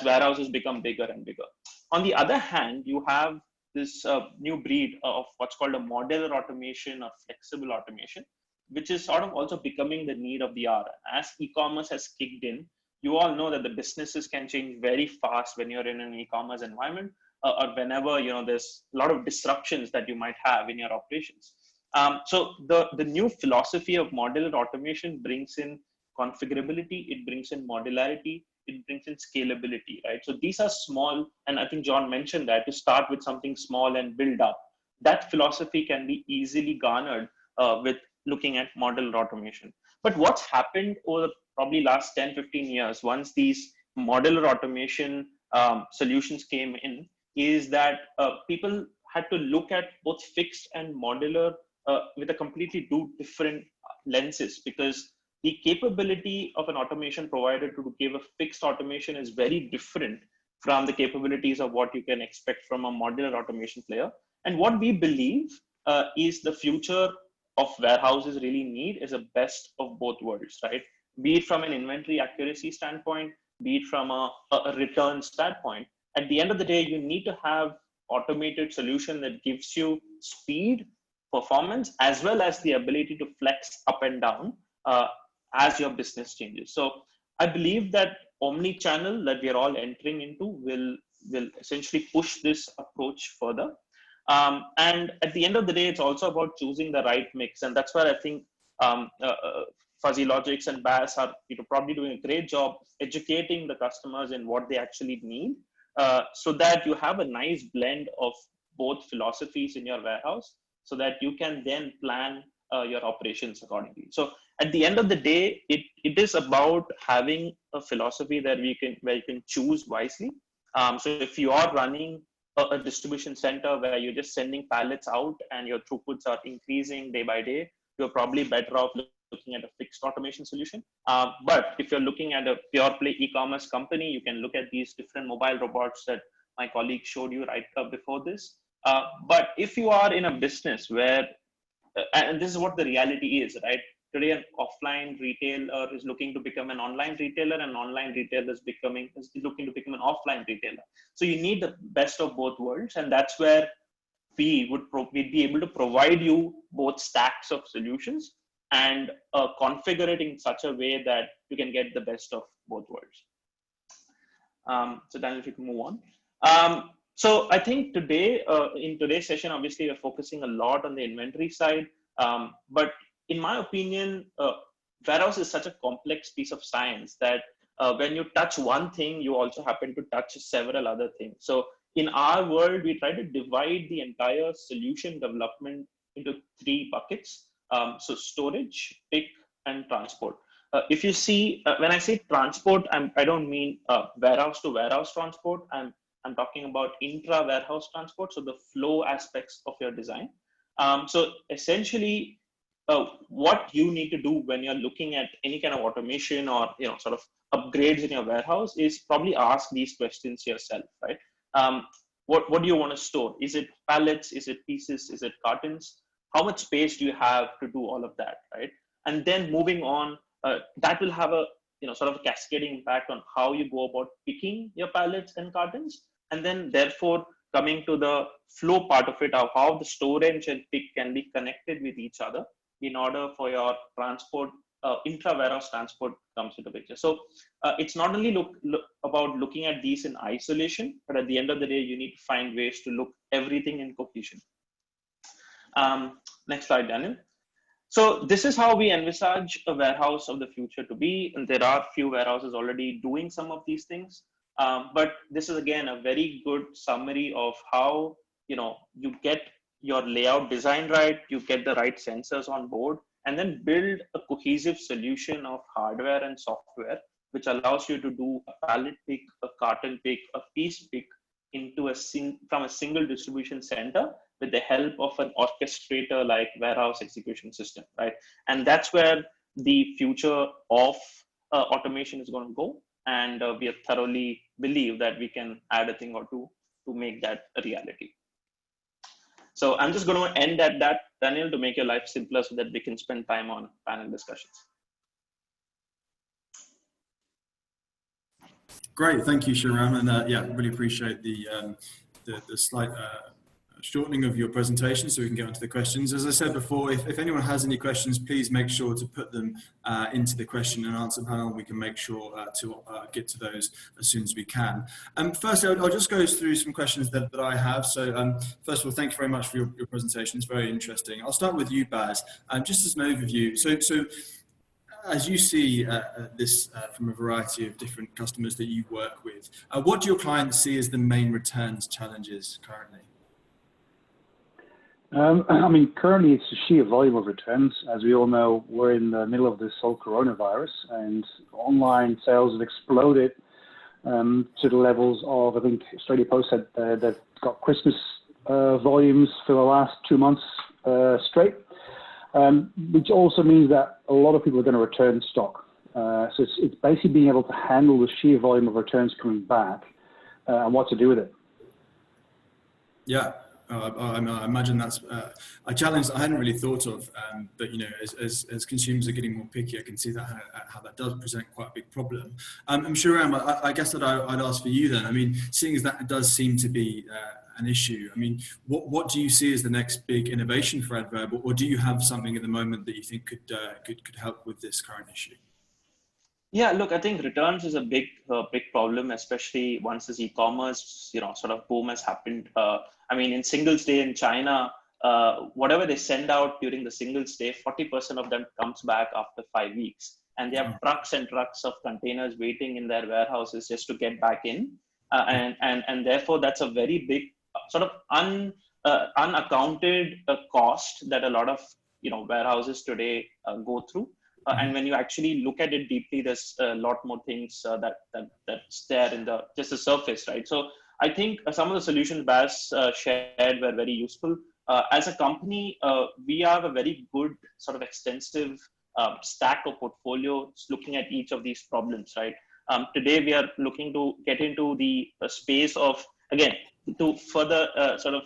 warehouses become bigger and bigger. On the other hand, you have this new breed of what's called a modular automation or flexible automation, which is sort of also becoming the need of the hour. As e-commerce has kicked in, you all know that the businesses can change very fast when you're in an e-commerce environment or whenever there's a lot of disruptions that you might have in your operations. So the new philosophy of modular automation brings in configurability, it brings in modularity, it brings in scalability, right? So these are small, and I think John mentioned that to start with something small and build up. That philosophy can be easily garnered with looking at modular automation. But what's happened over probably last 10, 15 years, once these modular automation solutions came in, is that people had to look at both fixed and modular with a completely different lenses, because the capability of an automation provider to give a fixed automation is very different from the capabilities of what you can expect from a modular automation player. And what we believe is the future of warehouses really need is a best of both worlds, right? Be it from an inventory accuracy standpoint, be it from a return standpoint. At the end of the day, you need to have automated solution that gives you speed, performance, as well as the ability to flex up and down as your business changes. So I believe that omni-channel that we are all entering into will essentially push this approach further. And at the end of the day, it's also about choosing the right mix. And that's where I think Fuzzy Logics and Bass are probably doing a great job educating the customers in what they actually need, so that you have a nice blend of both philosophies in your warehouse, so that you can then plan your operations accordingly. So at the end of the day, it is about having a philosophy that where you can choose wisely. So if you are running a distribution center where you're just sending pallets out and your throughputs are increasing day by day, you're probably better off looking at a fixed automation solution. But if you're looking at a pure play e-commerce company, you can look at these different mobile robots that my colleague showed you right before this. But if you are in a business where, and this is what the reality is, right? Today, an offline retailer is looking to become an online retailer, and an online retailer is looking to become an offline retailer. So you need the best of both worlds, and that's where we'd be able to provide you both stacks of solutions and configure it in such a way that you can get the best of both worlds. So Daniel, if you can move on. So I think today, in today's session, obviously we're focusing a lot on the inventory side, but in my opinion, warehouse is such a complex piece of science that when you touch one thing, you also happen to touch several other things. So in our world, we try to divide the entire solution development into 3 buckets. So storage, pick, and transport. If you see, when I say transport, I don't mean warehouse to warehouse transport. I'm talking about intra warehouse transport. So the flow aspects of your design. So essentially, what you need to do when you're looking at any kind of automation or sort of upgrades in your warehouse is probably ask these questions yourself, right? What do you want to store? Is it pallets? Is it pieces? Is it cartons? How much space do you have to do all of that, right? And then moving on, that will have a sort of a cascading impact on how you go about picking your pallets and cartons, and then therefore coming to the flow part of it, of how the storage and pick can be connected with each other in order for your transport, intra-warehouse transport comes into picture. So it's not only about looking at these in isolation, but at the end of the day, you need to find ways to look everything in cohesion. Next slide, Daniel. So this is how we envisage a warehouse of the future to be. And there are few warehouses already doing some of these things. But this is, again, a very good summary of how you get your layout design right, you get the right sensors on board, and then build a cohesive solution of hardware and software, which allows you to do a pallet pick, a carton pick, a piece pick into from a single distribution center with the help of an orchestrator like warehouse execution system, right? And that's where the future of automation is going to go. And we thoroughly believe that we can add a thing or two to make that a reality. So I'm just going to end at that, Daniel, to make your life simpler so that we can spend time on panel discussions. Great, thank you, Shriram, and yeah, really appreciate the slight shortening of your presentation so we can get onto the questions. As I said before, if anyone has any questions, please make sure to put them into the question and answer panel. We can make sure to get to those as soon as we can. Firstly, I'll just go through some questions that I have. So first of all, thank you very much for your presentation. It's very interesting. I'll start with you, Baz. Just as an overview, so as you see this from a variety of different customers that you work with, what do your clients see as the main returns challenges currently? I mean, currently it's the sheer volume of returns. As we all know, we're in the middle of this whole coronavirus, and online sales have exploded to the levels of, I think Australia Post said that got Christmas volumes for the last 2 months straight, which also means that a lot of people are going to return stock. So it's basically being able to handle the sheer volume of returns coming back and what to do with it. Yeah. I imagine that's a challenge that I hadn't really thought of, but as consumers are getting more picky, I can see that how that does present quite a big problem. I'm sure, I guess that I'd ask for you then. I mean, seeing as that does seem to be an issue, I mean, what do you see as the next big innovation for Adverb, or do you have something at the moment that you think could help with this current issue? Yeah, look, I think returns is a big problem, especially once this e-commerce, sort of boom has happened. I mean, in Singles Day in China, whatever they send out during the Singles Day, 40% of them comes back after 5 weeks, and they have trucks and trucks of containers waiting in their warehouses just to get back in, and therefore that's a very big sort of unaccounted cost that a lot of warehouses today go through. And when you actually look at it deeply, there's a lot more things that's there in just the surface, right? So I think some of the solutions Bas shared were very useful. As a company, we have a very good sort of extensive stack of portfolios looking at each of these problems, right? Today, we are looking to get into the space of, again, to further sort of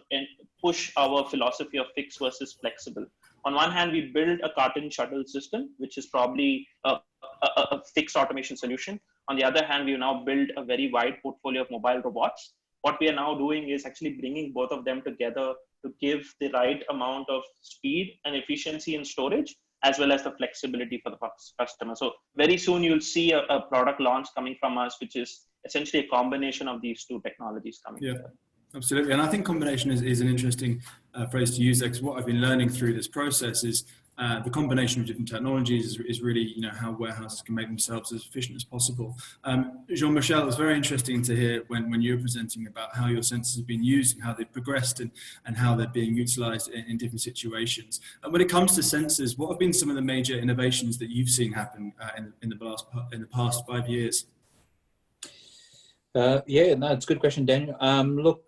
push our philosophy of fixed versus flexible. On one hand, we build a carton shuttle system, which is probably a fixed automation solution. On the other hand, we now build a very wide portfolio of mobile robots. What we are now doing is actually bringing both of them together to give the right amount of speed and efficiency in storage, as well as the flexibility for the customer. So very soon you'll see a product launch coming from us, which is essentially a combination of these two technologies coming together. Absolutely. And I think combination is an interesting phrase to use there, because what I've been learning through this process is the combination of different technologies is really, how warehouses can make themselves as efficient as possible. Jean-Michel, it was very interesting to hear when you were presenting about how your sensors have been used and how they've progressed and how they're being utilized in different situations. And when it comes to sensors, what have been some of the major innovations that you've seen happen in the past 5 years? Yeah, no, it's a good question, Daniel. Look,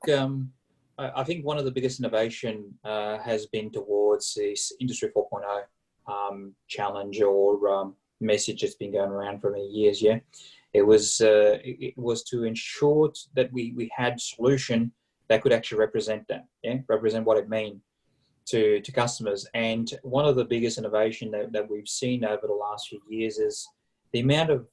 I think one of the biggest innovation has been towards this Industry 4.0 challenge or message that's been going around for many years. Yeah, it was to ensure that we had solution that could actually represent that, represent what it means to customers. And one of the biggest innovation that we've seen over the last few years is the amount of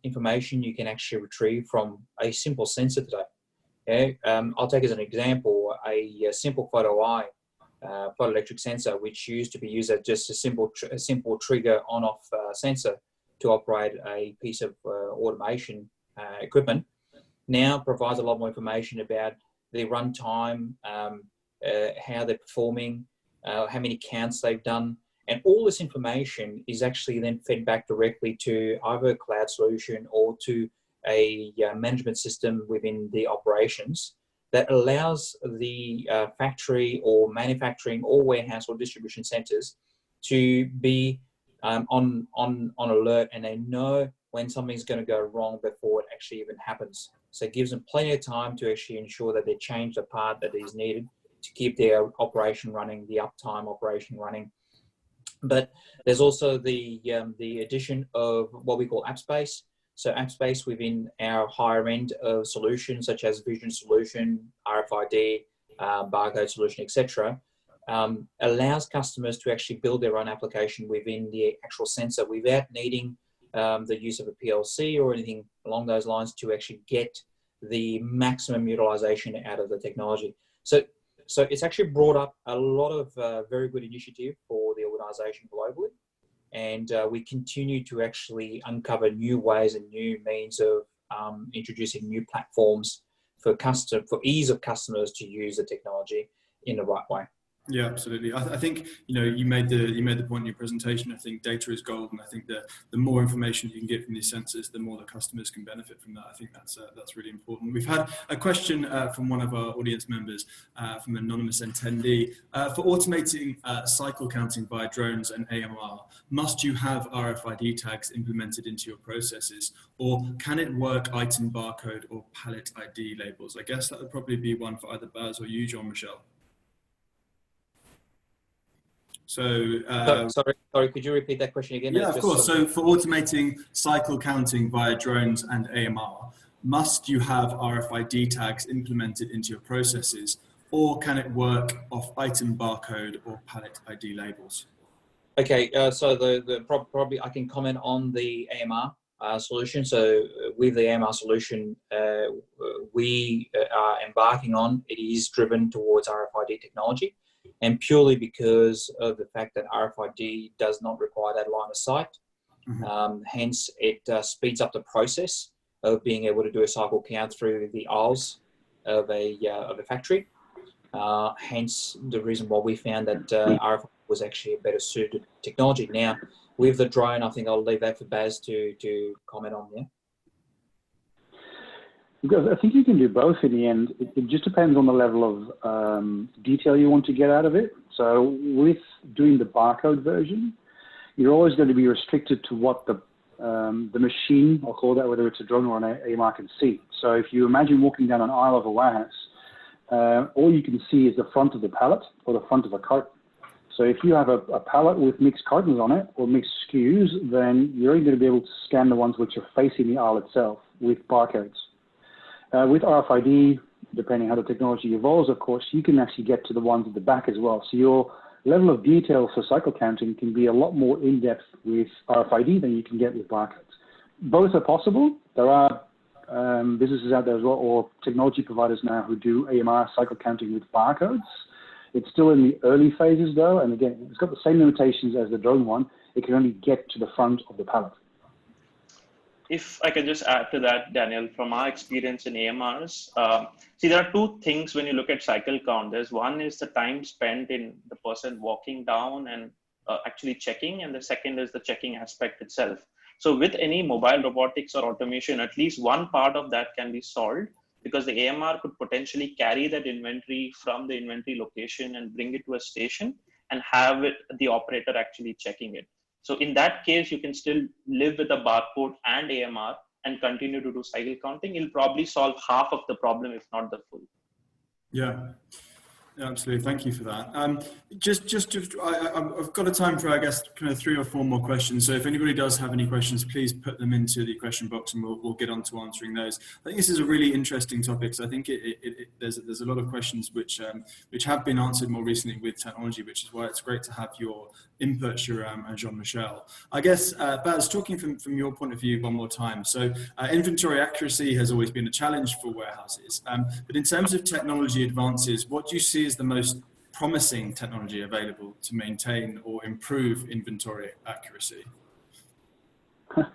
information you can actually retrieve from a simple sensor today. I'll take as an example a simple photoelectric sensor, which used to be used as just a simple trigger on-off sensor to operate a piece of automation equipment. Now provides a lot more information about the runtime, how they're performing, how many counts they've done. And all this information is actually then fed back directly to either a cloud solution or to a management system within the operations that allows the factory or manufacturing or warehouse or distribution centers to be on alert, and they know when something's going to go wrong before it actually even happens. So it gives them plenty of time to actually ensure that they change the part that is needed to keep their operation running, the uptime operation running. But there's also the addition of what we call app space. So app space within our higher end of solutions, such as vision solution, RFID, barcode solution, etc., allows customers to actually build their own application within the actual sensor without needing the use of a PLC or anything along those lines to actually get the maximum utilization out of the technology. So it's actually brought up a lot of very good initiative for the organization globally. And we continue to actually uncover new ways and new means of introducing new platforms for ease of customers to use the technology in the right way. Yeah, absolutely. I think you made the point in your presentation. I think data is gold, and I think the more information you can get from these sensors, the more the customers can benefit from that. I think that's really important. We've had a question from one of our audience members, from an anonymous attendee. For automating cycle counting via drones and AMR, must you have RFID tags implemented into your processes, or can it work item barcode or pallet ID labels? I guess that would probably be one for either Baz or you, Jean-Michel. So, sorry, could you repeat that question again? Yeah, of course. So for automating cycle counting via drones and AMR, must you have RFID tags implemented into your processes, or can it work off item barcode or pallet ID labels? Okay, so probably I can comment on the AMR solution. So with the AMR solution, we are embarking on, it is driven towards RFID technology. And purely because of the fact that RFID does not require that line of sight, Hence, it speeds up the process of being able to do a cycle count through the aisles of a factory. Hence, the reason why we found that RFID was actually a better suited technology. Now, with the drone, I think I'll leave that for Baz to comment on. Yeah. Because I think you can do both in the end. It just depends on the level of detail you want to get out of it. So with doing the barcode version, you're always going to be restricted to what the machine, I'll call that, whether it's a drone or an AMR, can see. So if you imagine walking down an aisle of a warehouse, all you can see is the front of the pallet or the front of a cart. So if you have a pallet with mixed cartons on it or mixed SKUs, then you're only going to be able to scan the ones which are facing the aisle itself with barcodes. With RFID, depending how the technology evolves, of course, you can actually get to the ones at the back as well. So your level of detail for cycle counting can be a lot more in-depth with RFID than you can get with barcodes. Both are possible. There are businesses out there as well, or technology providers now, who do AMR cycle counting with barcodes. It's still in the early phases though, and again, it's got the same limitations as the drone one. It can only get to the front of the pallet. If I can just add to that, Daniel, from our experience in AMRs, see, there are two things when you look at cycle count. There's one is the time spent in the person walking down and actually checking, and the second is the checking aspect itself. So with any mobile robotics or automation, at least one part of that can be solved, because the AMR could potentially carry that inventory from the inventory location and bring it to a station and have the operator actually checking it. So in that case, you can still live with a barcode and AMR and continue to do cycle counting. It'll probably solve half of the problem, if not the full. Yeah. Yeah, absolutely. Thank you for that. I've got a time for, I guess, kind of 3 or 4 more questions. So if anybody does have any questions, please put them into the question box and we'll get on to answering those. I think this is a really interesting topic. So I think there's a lot of questions which have been answered more recently with technology, which is why it's great to have your input, Shahram and Jean-Michel. I guess, Baz, talking from your point of view one more time. So inventory accuracy has always been a challenge for warehouses. But in terms of technology advances, what do you see as the most promising technology available to maintain or improve inventory accuracy? To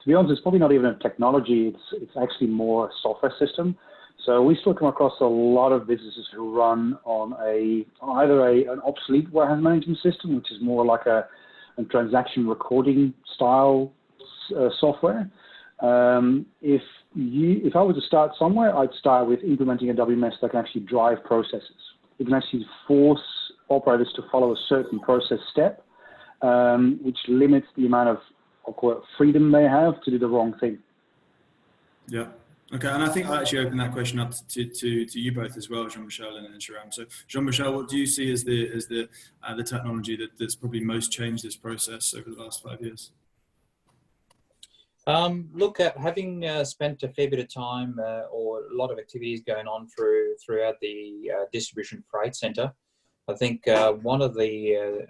be honest, it's probably not even a technology. It's actually more a software system. So we still come across a lot of businesses who run on either an obsolete warehouse management system, which is more like a transaction recording style software. If I were to start somewhere, I'd start with implementing a WMS that can actually drive processes. It can actually force operators to follow a certain process step, which limits the amount of, I'll call it, freedom they have to do the wrong thing. Yeah. Okay, and I think I'll actually open that question up to you both as well, Jean-Michel and Shahram. So, Jean-Michel, what do you see as the technology that's probably most changed this process over the last 5 years? Look, at having spent a fair bit of time or a lot of activities going on throughout the distribution freight center, I think one of the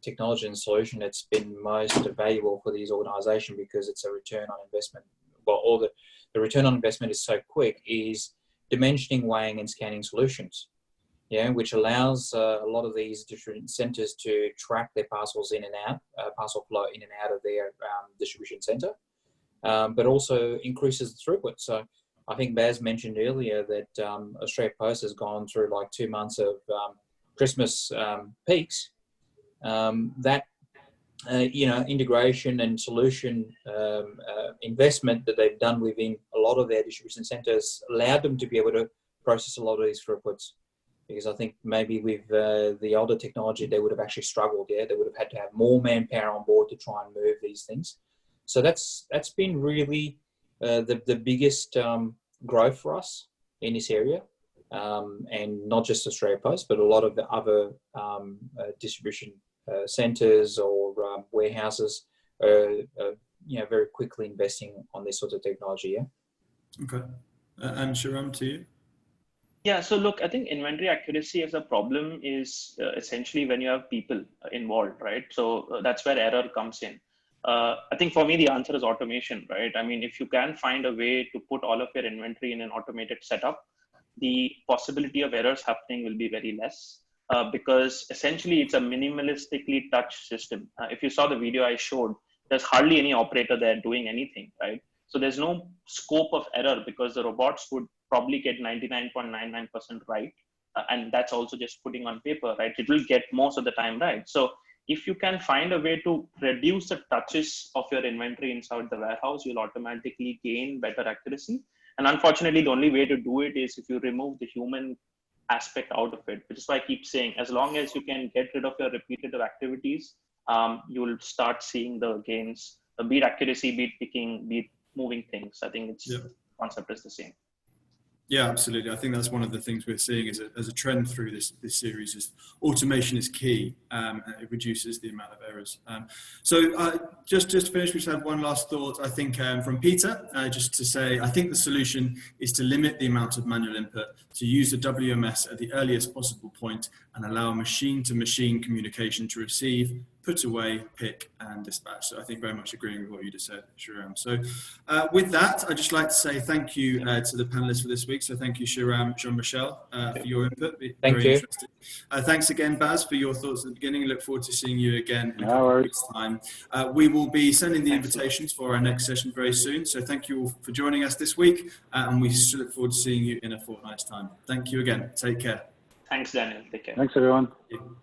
technology and solution that's been most valuable for these organizations, because it's a return on investment, or the return on investment is so quick, is dimensioning, weighing and scanning solutions. Yeah, which allows a lot of these different centers to track their parcels in and out, parcel flow in and out of their distribution center. But also increases the throughput. So I think Baz mentioned earlier that Australia Post has gone through like 2 months of Christmas peaks. Integration and solution investment that they've done within a lot of their distribution centers allowed them to be able to process a lot of these throughputs. Because I think maybe with the older technology, they would have actually struggled. Yeah, they would have had to have more manpower on board to try and move these things. So that's been really the biggest growth for us in this area, and not just Australia Post, but a lot of the other distribution centres or warehouses are very quickly investing on this sort of technology. Yeah. Okay, and Shahram, to you. Yeah, so look, I think inventory accuracy as a problem is essentially when you have people involved, right? So that's where error comes in. I think for me, the answer is automation, right? I mean, if you can find a way to put all of your inventory in an automated setup, the possibility of errors happening will be very less, because essentially it's a minimalistically touched system. If you saw the video I showed, there's hardly any operator there doing anything, right? So there's no scope of error because the robots would probably get 99.99% right. And that's also just putting on paper, right? It will get most of the time right. So if you can find a way to reduce the touches of your inventory inside the warehouse, you'll automatically gain better accuracy. And unfortunately, the only way to do it is if you remove the human aspect out of it, which is why I keep saying, as long as you can get rid of your repetitive activities, you'll start seeing the gains, be it accuracy, be it picking, be it moving things. I think it's concept is the same. Yeah, absolutely. I think that's one of the things we're seeing as a trend through this series is automation is key. It reduces the amount of errors. Just to finish, we just have one last thought. I think from Peter, just to say, I think the solution is to limit the amount of manual input, to use the WMS at the earliest possible point and allow machine-to-machine communication to receive, put away, pick, and dispatch. So I think very much agreeing with what you just said, Shriram. So with that, I'd just like to say thank you to the panelists for this week. So thank you, Shriram, Jean-Michel, for your input. Thank you. Interesting. Thanks again, Baz, for your thoughts at the beginning. Look forward to seeing you again in a couple of weeks' time. We will be sending the invitations for our next session very soon. So thank you all for joining us this week. And we look forward to seeing you in a fortnight's time. Thank you again. Take care. Thanks, Daniel. Take care. Thanks, everyone. Thank you.